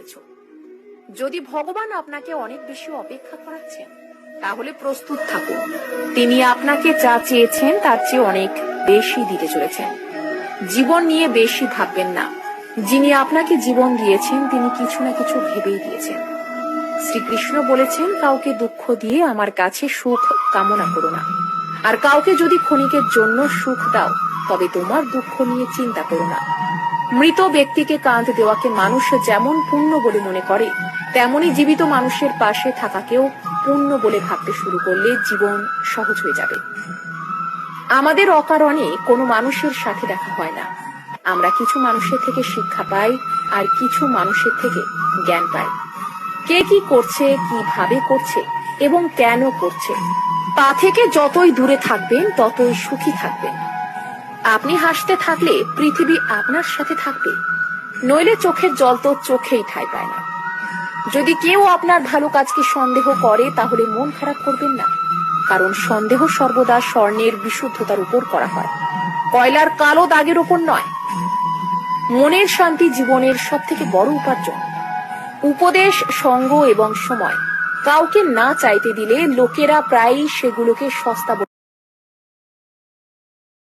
করেছ। যদি ভগবান আপনাকে অনেক বেশি অপেক্ষা করাচ্ছেন, তাহলে প্রস্তুত থাকুন। তিনি আপনাকে যা চেয়েছেন তার চেয়ে অনেক বেশি দিতে চলেছেন। জীবন নিয়ে বেশি ভাববেন না। যিনি আপনাকে জীবন দিয়েছেন তিনি কিছু না কিছু ভেবেই দিয়েছেন। শ্রীকৃষ্ণ বলেছেন, কাউকে দুঃখ দিয়ে আমার কাছে সুখ কামনা করো না। আর কাউকে যদি ক্ষণিকের জন্য সুখ দাও, তবে তোমার দুঃখ নিয়ে চিন্তা করো না। মৃত ব্যক্তিকে কাঁধ দেওয়াকে মানুষ যেমন পুণ্য বলে মনে করে, তেমনি জীবিত মানুষের পাশে থাকাকেও পুণ্য বলে ভাবতে শুরু করলে জীবন সহজ হয়ে যাবে। আমাদের অকারণে কোনো মানুষের সাথে দেখা হয় না। আমরা কিছু মানুষের থেকে শিক্ষা পাই, আর কিছু মানুষের থেকে জ্ঞান পাই। কে কি করছে, কিভাবে করছে এবং কেন করছে, তা থেকে যতই দূরে থাকবেন ততই সুখী থাকবেন। আপনি হাসতে থাকলে পৃথিবী আপনার সাথে থাকবে, নইলে চোখের জল তো চোখেই ঠাঁই পায় না। যদি কেউ আপনার ভালো কাজকে সন্দেহ করে, তাহলে মন খারাপ করবেন না, কারণ সন্দেহ সর্বদা স্বর্ণের বিশুদ্ধতার উপর করা হয়, কয়লার কালো দাগের উপর নয়। মনের শান্তি জীবনের সব থেকে বড় উপার্জন। উপদেশ, সঙ্গ এবং সময় কাউকে না চাইতে দিলে লোকেরা প্রায়ই সেগুলোকে সস্তা